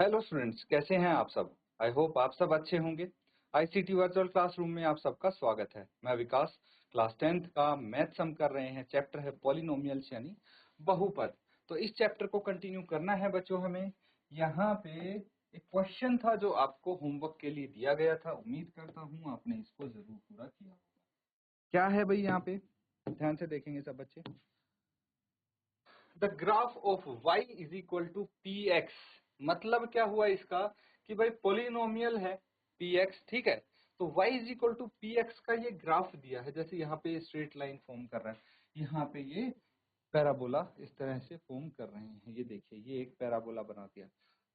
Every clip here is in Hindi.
हेलो स्टूडेंट्स, कैसे हैं आप सब। आई होप आप सब अच्छे होंगे। आईसीटी वर्चुअल क्लासरूम में आप सबका स्वागत है। मैं विकास, क्लास 10th का मैथ्स हम कर रहे हैं। चैप्टर है पॉलिनोमियल्स यानी बहुपद। तो इस चैप्टर को कंटिन्यू करना है बच्चों। हमें यहाँ पे एक क्वेश्चन था जो आपको होमवर्क के लिए दिया गया था। उम्मीद करता हूँ आपने इसको जरूर पूरा किया होगा। क्या है भाई, यहाँ पे ध्यान से देखेंगे सब बच्चे। The graph of y is equal to p x. मतलब क्या हुआ इसका कि भाई पोलिनोमियल है px, ठीक है। तो y is equal to p x का ये ग्राफ दिया है। जैसे यहाँ पे स्ट्रेट लाइन फॉर्म कर रहा है, यहाँ पे ये पैराबोला इस तरह से फॉर्म कर रहे हैं। ये देखिए, ये एक पैराबोला बना दिया।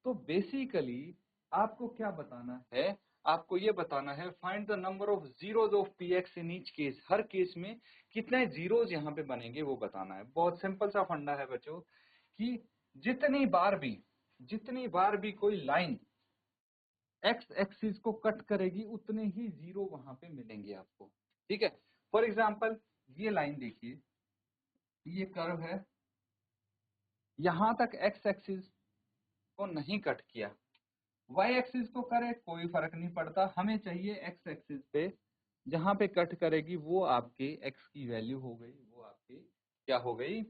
तो बेसिकली आपको क्या बताना है, आपको ये बताना है find the number of zeros of P x in each case. Her case में कितने जीरोज यहाँ पे बनेंगे वो बताना है। बहुत सिंपल सा फंडा है बच्चों कि जितनी बार भी कोई लाइन एक्स एक्सिस को कट करेगी उतने ही जीरो वहां पे मिलेंगे आपको, ठीक है। फॉर एग्जाम्पल ये लाइन देखिए, ये कर्व है, यहां तक एक्स एक्सिस को नहीं कट किया, वाई एक्सिस को करे कोई फर्क नहीं पड़ता। हमें चाहिए एक्स एक्सिस पे जहां पे कट करेगी वो आपके एक्स की वैल्यू हो गई, वो आपके क्या हो गई,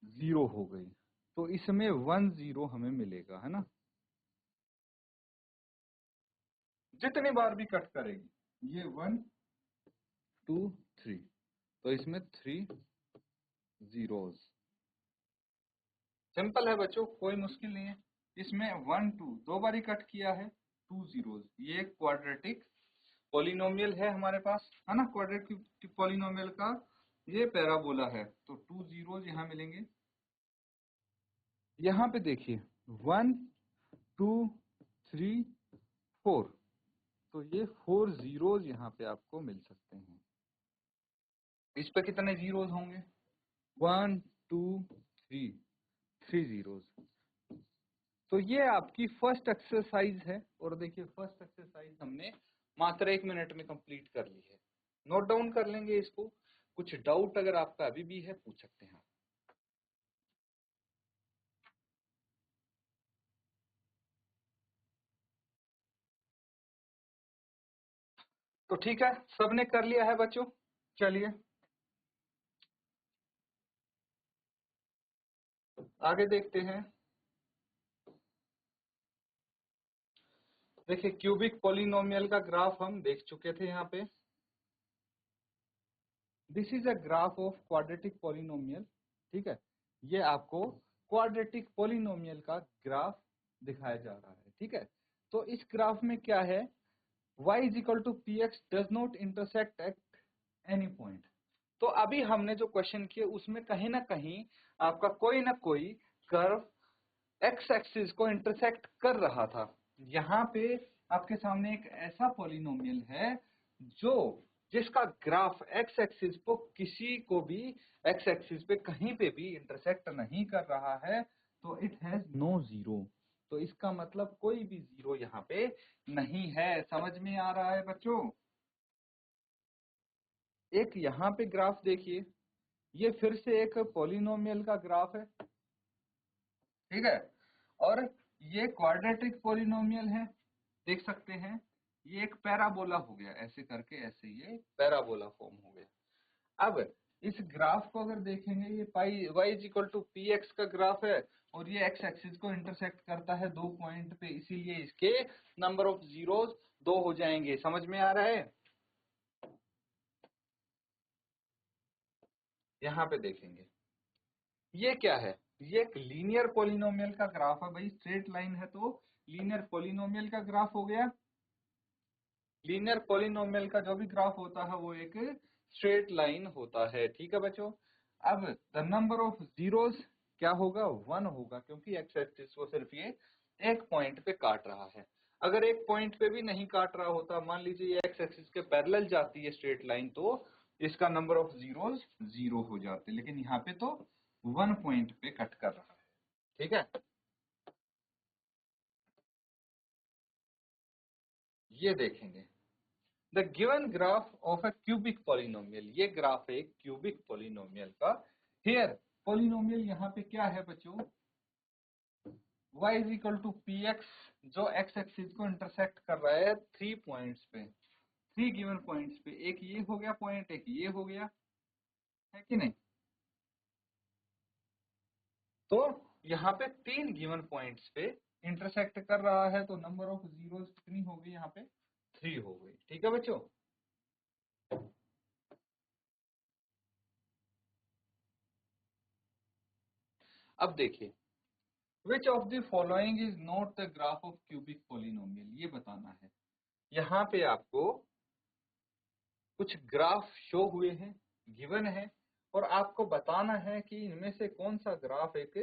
जीरो हो गई। तो इसमें 1 0 हमें मिलेगा, है ना। जितनी बार भी कट करेगी, ये 1 2 3, तो इसमें 3 जीरोज। सिंपल है बच्चों, कोई मुश्किल नहीं है। इसमें 1 2 दो बारी कट किया है, 2 जीरोज। ये क्वाड्रेटिक पॉलिनोमियल है हमारे पास, है ना। क्वाड्रेटिक पॉलिनोमियल का ये पैराबोला है, तो 2 जीरोज यहाँ मिलेंगे। यहाँ पे देखिए 1 2 3 4, तो ये 4 जीरोज यहाँ पे आपको मिल सकते हैं। इस पे कितने जीरोज होंगे, 1 2 3, 3 जीरोज। तो ये आपकी फर्स्ट एक्सरसाइज है। और देखिए फर्स्ट एक्सरसाइज हमने मात्र 1 मिनट में कंप्लीट कर ली है। नोट डाउन कर लेंगे इसको। कुछ डाउट अगर आपका अभी भी है पूछ सकते हैं। तो ठीक है, सबने कर लिया है बच्चों। चलिए आगे देखते हैं। देखिए क्यूबिक पॉलिनोमियल का ग्राफ हम देख चुके थे यहाँ पे। This is a graph of quadratic polynomial, ठीक है। ये आपको क्वाड्रेटिक पॉलिनोमियल का ग्राफ दिखाया जा रहा है, ठीक है। तो इस ग्राफ में क्या है, y is equal to px does not intersect at any point। तो अभी हमने जो क्वेश्चन किए उसमें कहीं ना कहीं आपका कोई ना कोई कर्व x एक्सिस को इंटरसेक्ट कर रहा था। यहाँ पे आपके सामने एक ऐसा पॉलिनोमियल है जो जिसका ग्राफ x एक्सिस को किसी को भी x एक्सिस पे कहीं पे भी इंटरसेक्ट नहीं कर रहा है, तो इट हैज नो जीरो। तो इसका मतलब कोई भी जीरो यहाँ पे नहीं है। समझ में आ रहा है बच्चों। एक यहाँ पे ग्राफ देखिए, ये फिर से एक पॉलिनोमियल का ग्राफ है, ठीक है। और ये क्वाड्रेटिक पॉलिनोमियल है, देख सकते हैं। ये एक पैराबोला हो गया, ऐसे करके ऐसे ये पैराबोला फॉर्म हो गया। अब इस ग्राफ को अगर देखेंगे, ये पाई y is equal to p x का ग्राफ है और ये x एक्सिस को इंटरसेक्ट करता है 2 पॉइंट पे, इसीलिए इसके नंबर ऑफ जीरोस 2 हो जाएंगे। समझ में आ रहा है। यहाँ पे देखेंगे ये क्या है, ये एक लीनियर पॉलिनोमियल का ग्राफ है भाई। स्ट्रेट लाइन है तो लीनियर पॉलिनोमियल का ग्राफ हो गया। लीनियर पॉलिनोमियल का जो भी ग्राफ होता है वो एक स्ट्रेट लाइन होता है, ठीक है बच्चों। अब द नंबर ऑफ जीरोस क्या होगा, 1 होगा, क्योंकि एक्स एक्सिस को सिर्फ ये एक पॉइंट पे काट रहा है। अगर एक पॉइंट पे भी नहीं काट रहा होता, मान लीजिए ये एक्स एक्सिस के पैरेलल जाती है स्ट्रेट लाइन, तो इसका नंबर ऑफ जीरोस 0 हो जाते। लेकिन यहाँ पे तो 1 पॉइंट पे कट कर रहा है, ठीक है। ये देखेंगे the given graph of a cubic polynomial. ये ग्राफ है एक क्यूबिक पॉलिनोमियल का। हियर पॉलिनोमियल यहाँ पे क्या है बच्चों, y is equal to p x, जो एक्स एक्सिस को इंटरसेक्ट कर रहा है 3 पॉइंट्स पे, 3 गिवन पॉइंट्स पे। एक ये हो गया पॉइंट, एक ये हो गया, है कि नहीं? तो यहाँ पे 3 गिवन पॉइंट्स पे इंटरसेक्ट कर रहा है, तो नंबर ऑफ जीरोस कितनी हो गई यहाँ पे? 3 हो गई। ठीक है बच्चों, अब देखिए, which of the following is not the graph of cubic polynomial, ये बताना है। यहाँ पे आपको कुछ ग्राफ शो हुए हैं, गिवन है, और आपको बताना है कि इनमें से कौन सा ग्राफ एक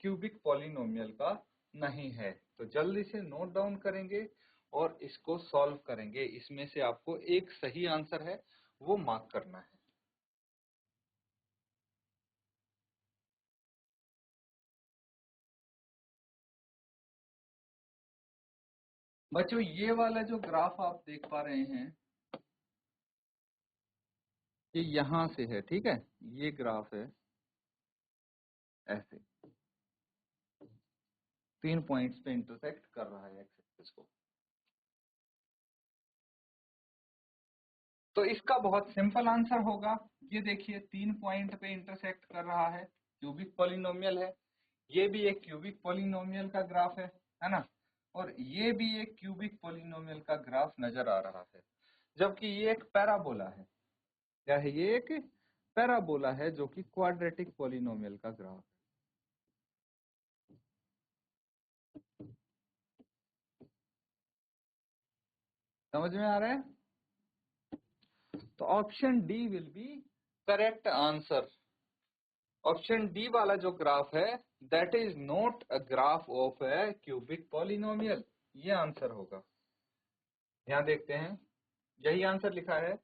क्यूबिक पॉलिनोमियल का नहीं है। तो जल्दी से नोट डाउन करेंगे और इसको सॉल्व करेंगे। इसमें से आपको एक सही आंसर है वो मार्क करना है। बच्चों ये वाला जो ग्राफ आप देख पा रहे हैं, ये यहां से है, ठीक है? ये ग्राफ है ऐसे 3 पॉइंट्स पे इंटरसेक्ट कर रहा है एक्स एक्सिस को। तो इसका बहुत सिंपल आंसर होगा, ये देखिए 3 पॉइंट पे इंटरसेक्ट कर रहा है, क्यूबिक पॉलिनोमियल है। ये भी एक क्यूबिक पॉलिनोमियल का ग्राफ है ना? और ये भी एक क्यूबिक पॉलिनोमियल का ग्राफ नजर आ रहा है, जबकि ये एक पैराबोला है। क्या है? ये एक पैराबोला है जो कि क्वाड्रेटिक पॉलिनोमियल का ग्राफ है। समझ में आ रहा है? तो option D will be correct answer. Option D वाला जो ग्राफ है, that is not a graph of a cubic polynomial, ये आंसर होगा। यहाँ देखते हैं, यही आंसर लिखा है।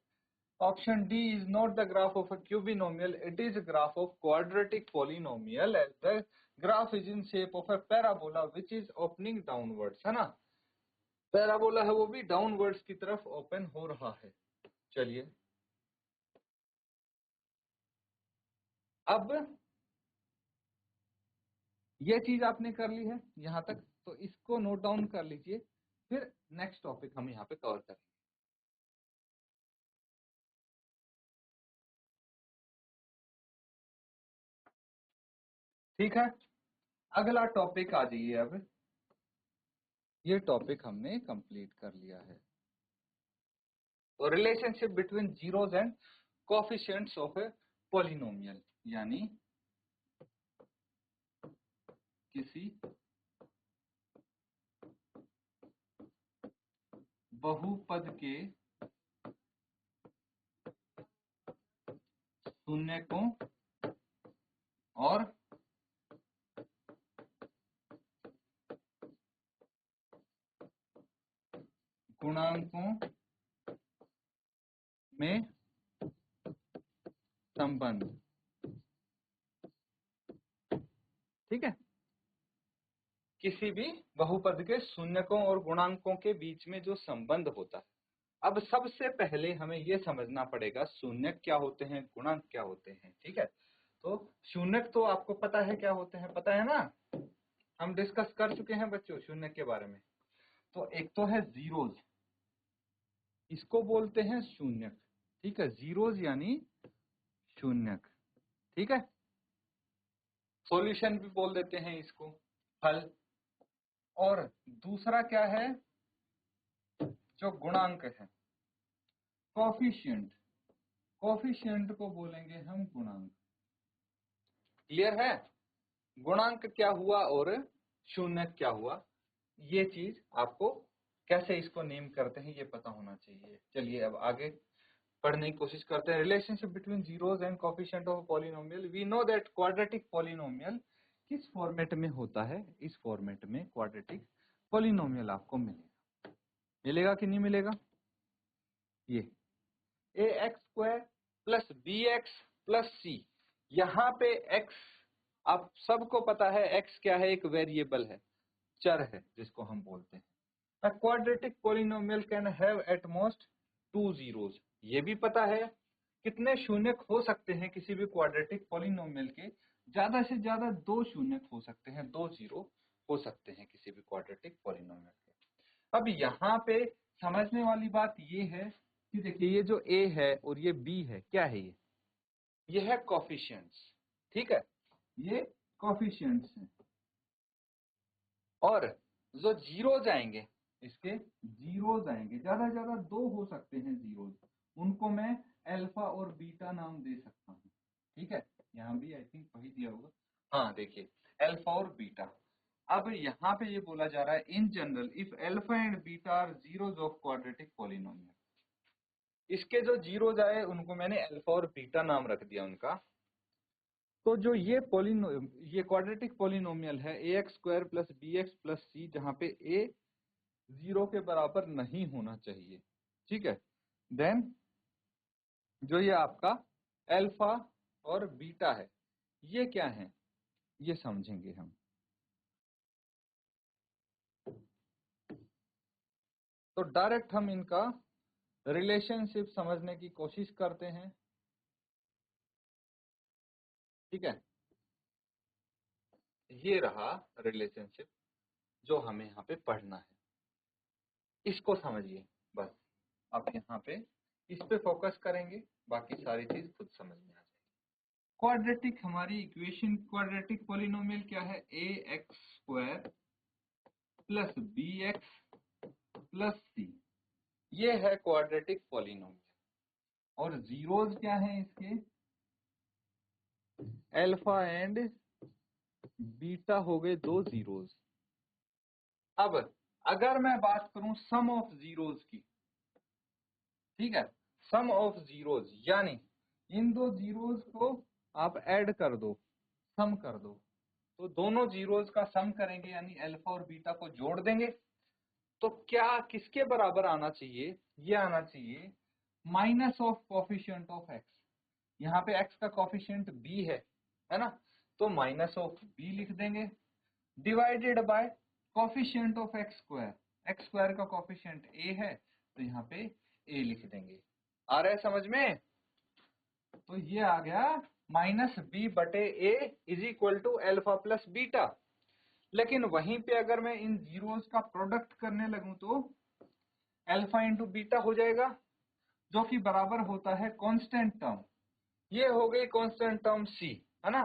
Option D is not the graph of a cubinomial, it is graph of quadratic polynomial as the graph is in shape of a parabola which is opening downwards, है ना? पैराबोला है वो भी डाउनवर्ड्स की तरफ ओपन हो रहा है। चलिए, अब ये चीज आपने कर ली है यहाँ तक, तो इसको नोट डाउन कर लीजिए, फिर नेक्स्ट टॉपिक हम यहाँ पे कवर करेंगे। ठीक है, अगला टॉपिक आ जाइए। अब ये टॉपिक हमने कंप्लीट कर लिया है, तो relationship between zeros and coefficients of a polynomial, यानी किसी बहुपद के शून्यकों और गुणांकों में संबंध। ठीक है, किसी भी बहुपद के शून्यकों और गुणांकों के बीच में जो संबंध होता है। अब सबसे पहले हमें यह समझना पड़ेगा शून्यक क्या होते हैं, गुणांक क्या होते हैं। ठीक है, तो शून्यक तो आपको पता है क्या होते हैं, पता है ना? हम डिस्कस कर चुके हैं बच्चों शून्यक के बारे में। तो एक तो है जीरोज, इसको बोलते हैं शून्यक। ठीक है, जीरोज यानी शून्यक। ठीक है, सॉल्यूशन भी बोल देते हैं इसको, हल। और दूसरा क्या है? जो गुणांक है, कोफिशिएंट, कोफिशिएंट को बोलेंगे हम गुणांक। क्लियर है? गुणांक क्या हुआ और शून्यक क्या हुआ, ये चीज आपको कैसे इसको नेम करते हैं ये पता होना चाहिए। चलिए अब आगे पढ़ने की कोशिश करते हैं। Relationship between zeros and coefficient of polynomial. We know that quadratic polynomial किस फॉर्मेट में होता है? इस फॉर्मेट में क्वाड्रेटिक पॉलिनोमियल आपको मिलेगा। मिलेगा कि नहीं मिलेगा? ये a x square plus b x plus c. यहाँ पे x, आप सबको पता है x क्या है? एक वेरिएबल है, चर है जिसको हम बोलते हैं। A quadratic polynomial can have at most 2 zeros। ये भी पता है कितने शून्यक हो सकते हैं किसी भी क्वाड्रेटिक पॉलिनोमियल के? ज्यादा से ज्यादा 2 शून्यक हो सकते हैं, 2 जीरो हो सकते हैं किसी भी क्वाड्रेटिक पॉलिनोमियल के। अब यहाँ पे समझने वाली बात ये है कि देखिए ये जो a है और ये b है, क्या है ये है कोफिशिएंट्स, ठीक है, ये कोफिशिएंट्स हैं। और जो जीरोज आएंगे, इसके जीरोज आएंगे, ज्यादा से ज्यादा 2 हो सकते हैं जीरोज, उनको मैं अल्फा और बीटा नाम दे सकता हूँ, ठीक है। यहाँ भी आई थिंक वही दिया होगा, हाँ देखिए अल्फा और बीटा। अब यहाँ पे ये बोला जा रहा है in general if alpha and beta are zeros of quadratic polynomial, इसके जो जीरोज आए उनको मैंने अल्फा और बीटा नाम रख दिया उनका। तो जो ये क्वाड्रेटिक पॉलिनोमियल है ax² + bx + c, जहाँ पे a 0 के बराबर नहीं होना चाहिए, ठीक है, देन जो ये आपका अल्फा और बीटा है ये क्या है ये समझेंगे हम। तो डायरेक्ट हम इनका रिलेशनशिप समझने की कोशिश करते हैं, ठीक है। ये रहा रिलेशनशिप जो हमें यहाँ पे पढ़ना है, इसको समझिए बस। आप यहाँ पे इस पे फोकस करेंगे, बाकी सारी चीज खुद समझ में आ जाएगी। क्वाड्रेटिक हमारी इक्वेशन, क्वाड्रेटिक पॉलिनोमियल क्या है, ax² + bx + c, ये है क्वाड्रेटिक पॉलिनोमियल। और जीरोज क्या है इसके, अल्फा एंड बीटा हो गए 2 जीरोज। अब अगर मैं बात करूं सम ऑफ जीरोज की, ठीक है, सम ऑफ जीरोज यानी इन 2 जीरोज को आप ऐड कर दो, सम कर दो, तो दोनों जीरोज का सम करेंगे यानी अल्फा और बीटा को जोड़ देंगे, तो क्या किसके बराबर आना चाहिए, ये आना चाहिए minus of coefficient of x। यहाँ पे x का कोफिशिएंट b है ना, तो माइनस ऑफ b लिख देंगे, divided by coefficient of x², x² का कोफिशिएंट a है तो यहाँ पे a लिख देंगे। आ रहा है समझ में? तो ये आ गया -b/a = अल्फा + बीटा। लेकिन वहीं पे अगर मैं इन जीरोस का प्रोडक्ट करने लगूं तो अल्फा × बीटा हो जाएगा, जो कि बराबर होता है कांस्टेंट टर्म। ये हो गई कांस्टेंट टर्म c, है ना,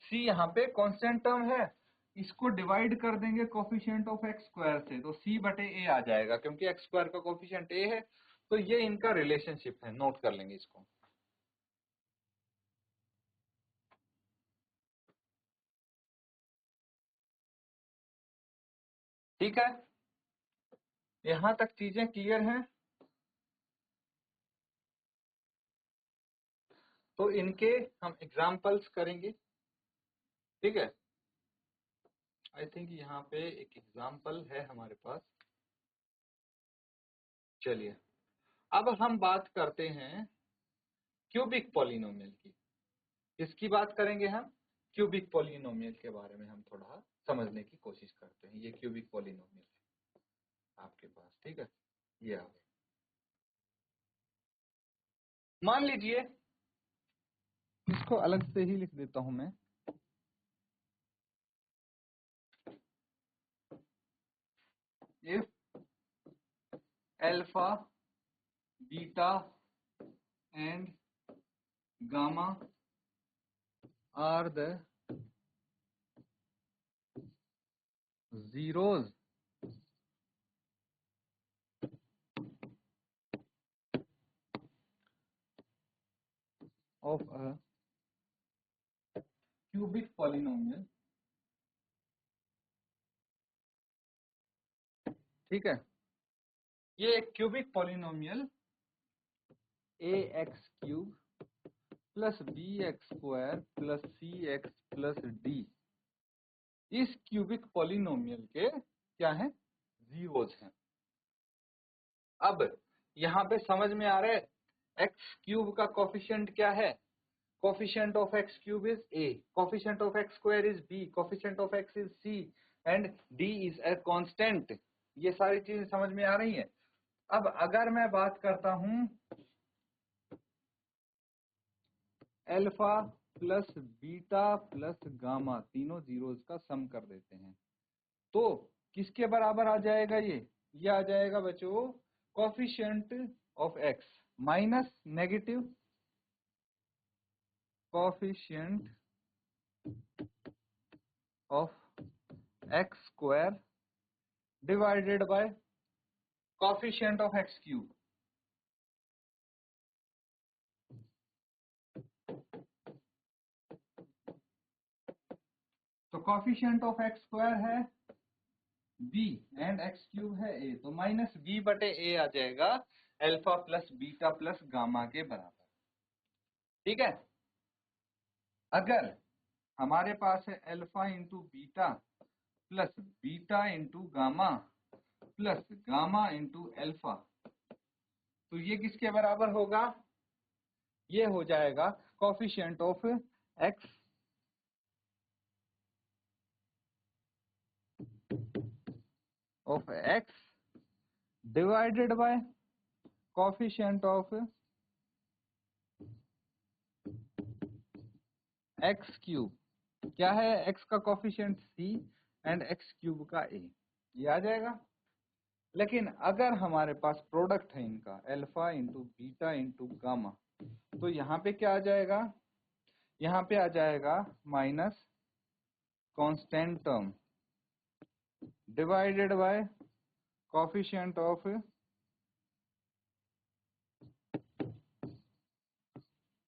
c यहाँ पे कांस्टेंट टर्म है, इसको डिवाइड कर देंगे कोफिशिएंट ऑफ x² से, तो c/a आ जाएगा, क्योंकि x² का कोफिशिएंट a है। तो ये इनका रिलेशनशिप है, नोट कर लेंगे इसको। ठीक है, यहां तक चीजें क्लियर हैं? तो इनके हम एग्जाम्पल्स करेंगे, ठीक है। आई थिंक यहाँ पे एक एग्जाम्पल है हमारे पास। चलिए अब हम बात करते हैं क्यूबिक पॉलिनोमियल की। किसकी बात करेंगे हम? क्यूबिक पॉलिनोमियल के बारे में हम थोड़ा समझने की कोशिश करते हैं। ये क्यूबिक पॉलिनोमियल है आपके पास, ठीक है, ये आ गए। मान लीजिए, इसको अलग से ही लिख देता हूं मैं, if alpha, beta and gamma are the zeros of a cubic polynomial, ठीक है, ये एक cubic polynomial ax³ + bx² + cx + d, इस क्यूबिक पॉलिनोमियल के क्या है, जीरोज हैं। अब यहाँ पे समझ में आ रहा है x³ का कोफिशिएंट क्या है, coefficient of x³ is a, coefficient of x² is b, coefficient of x is c and d is a constant. ये सारी चीजें समझ में आ रही हैं। अब अगर मैं बात करता हूं अल्फा + बीटा + गामा, तीनों जीरोज का सम कर देते हैं, तो किसके बराबर आ जाएगा ये आ जाएगा बच्चों coefficient of x minus negative coefficient of x square divided by coefficient of x cube. तो कोफिशिएंट ऑफ x स्क्वायर है b एंड x क्यूब है a, तो माइनस b बटे a आ जाएगा alpha plus beta plus gamma के बराबर। ठीक है, अगर हमारे पास है alpha into beta plus beta into gamma plus gamma into alpha, तो ये किसके बराबर होगा? ये हो जाएगा coefficient of x divided by coefficient of x cube. क्या है x का coefficient c and x cube का a, ये आ जाएगा। लेकिन अगर हमारे पास प्रोडक्ट है इनका alpha into beta into gamma, तो यहाँ पे क्या आ जाएगा? यहाँ पे आ जाएगा minus constant term divided by coefficient of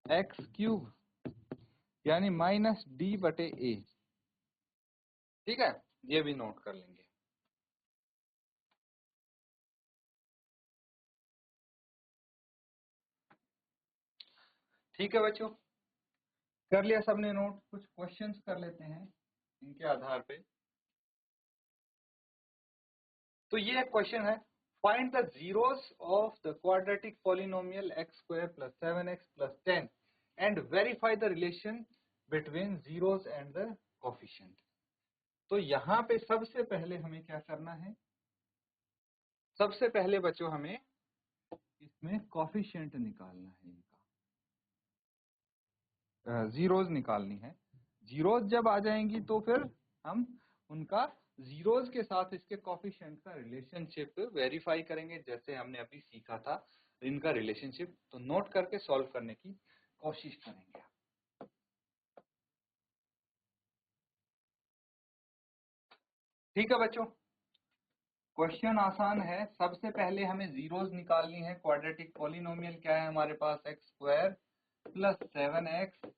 x cube, यानी माइनस d बटे a। ठीक है, ये भी नोट कर लेंगे। ठीक है बच्चों, कर लिया सबने नोट? कुछ क्वेश्चंस कर लेते हैं इनके आधार पे। तो ये एक क्वेश्चन है, find the zeros of the quadratic polynomial x square plus 7x plus 10 and verify the relation between zeros and the coefficient. तो यहाँ पे सबसे पहले हमें क्या करना है? सबसे पहले बच्चों हमें इसमें कोफिशिएंट निकालना है, इनका जीरोस निकालनी है। जीरोस जब आ जाएंगी तो फिर हम उनका जीरोस के साथ इसके कोफिशिएंट का रिलेशनशिप वेरीफाई करेंगे, जैसे हमने अभी सीखा था इनका रिलेशनशिप। तो नोट करके सॉल्व करने की कोशिश करेंगे। ठीक है बच्चों, क्वेश्चन आसान है। सबसे पहले हमें जीरोस निकालनी है। क्वाड्रेटिक पॉलिनोमियल क्या है हमारे पास? X square plus 7x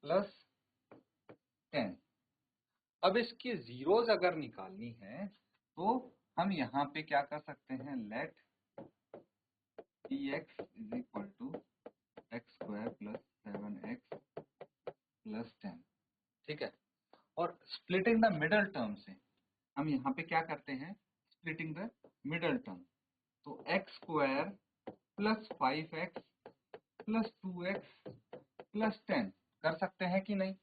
plus 10। अब इसकी जीरोस अगर निकालनी है तो हम यहाँ पे क्या कर सकते हैं? Let dx is equal to x square plus 7x plus 10। ठीक है, और स्प्लिटिंग द मिडल टर्म से हम यहाँ पे क्या करते हैं? Splitting the middle term. तो x square plus 5x plus 2x प्लस 10 कर सकते हैं कि नहीं?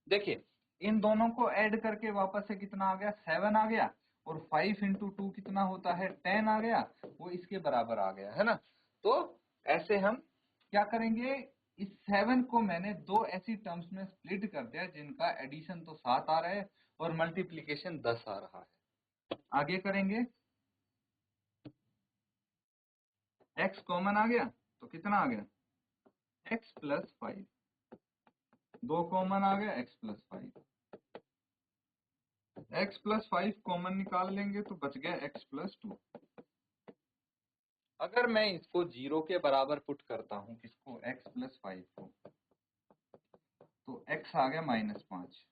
देखिए, इन दोनों को ऐड करके वापस से कितना आ गया? 7 आ गया, और 5 इंटू 2 कितना होता है? 10 आ गया, वो इसके बराबर आ गया है ना। तो ऐसे हम क्या करेंगे? इस 7 को मैंने दो ऐसी टर्म्स में स्प्लिट कर दिया जिनका एडिशन तो 7 आ रहा है और मल्टीप्लीकेशन 10 आ रहा है। आगे करेंगे, x कॉमन आ गया तो कितना आ गया? x plus 5। 2 कॉमन आ गया, x plus 5। x plus 5 common निकाल लेंगे तो बच गया x प्लस 2। अगर मैं इसको 0 के बराबर पुट करता हूं, किसको? x प्लस 5 को, तो x आ गया -5।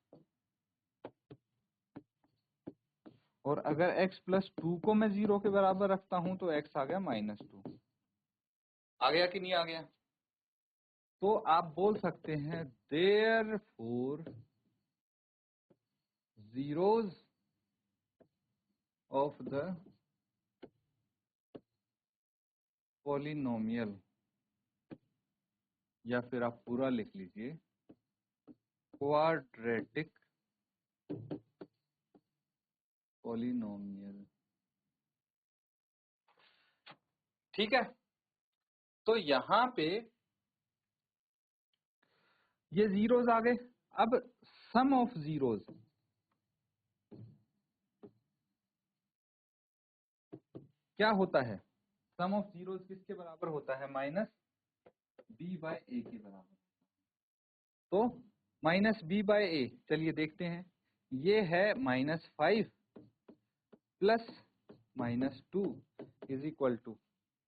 और अगर x प्लस 2 को मैं 0 के बराबर रखता हूं तो x आ गया -2। आ गया कि नहीं आ गया? तो आप बोल सकते हैं therefore zeros of the polynomial, या फिर आप पूरा लिख लीजिए क्वाड्रेटिक पॉलिनोमियल। ठीक है, तो यहां पे ये जीरोस आ गए। अब सम ऑफ जीरोस, क्या होता है, सम ऑफ जीरोज किसके बराबर होता है, माइनस बी बाय ए के बराबर। तो माइनस बी बाय ए, चलिए देखते हैं, ये है -5 plus -2 is equal to,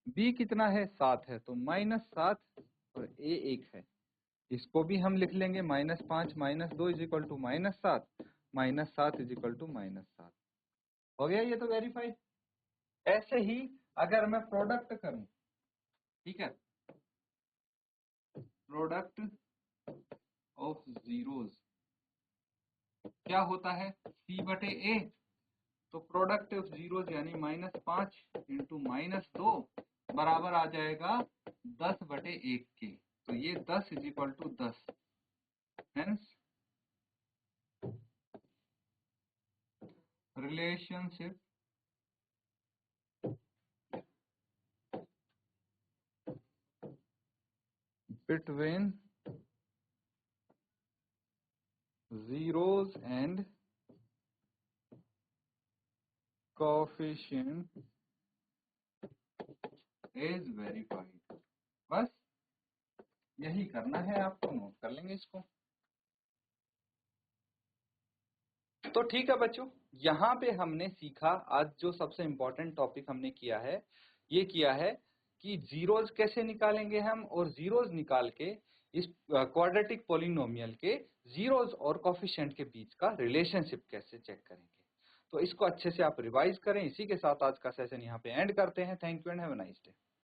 b कितना है 7 है, तो -7 और ए 1 है, इसको भी हम लिख लेंगे -5 -2 is equal to -7, -7 is equal to -7। हो गया ये तो वेरीफाई। ऐसे ही अगर मैं प्रोडक्ट करूं, ठीक है, प्रोडक्ट ऑफ जीरोज क्या होता है, सी बटे ए, तो प्रोडक्ट ऑफ जीरोज यानी -5 इंटू -2 बराबर आ जाएगा 10 बटे 1 के, तो ये 10 is equal to 10, hence relationship between zeros and coefficient is verified। बस यही करना है आपको, नोट कर लेंगे इसको। तो ठीक है बच्चों, यहाँ पे हमने सीखा, आज जो सबसे इम्पोर्टेंट टॉपिक हमने किया है, ये किया है कि जीरोज कैसे निकालेंगे हम, और जीरोज निकाल के इस क्वाड्रेटिक पॉलिनोमियल के जीरोज और कोफिशिएंट के बीच का रिलेशनशिप कैसे चेक करेंगे। तो इसको अच्छे से आप रिवाइज करें। इसी के साथ आज का सेशन यहाँ पे एंड करते हैं। Thank you and have a nice day.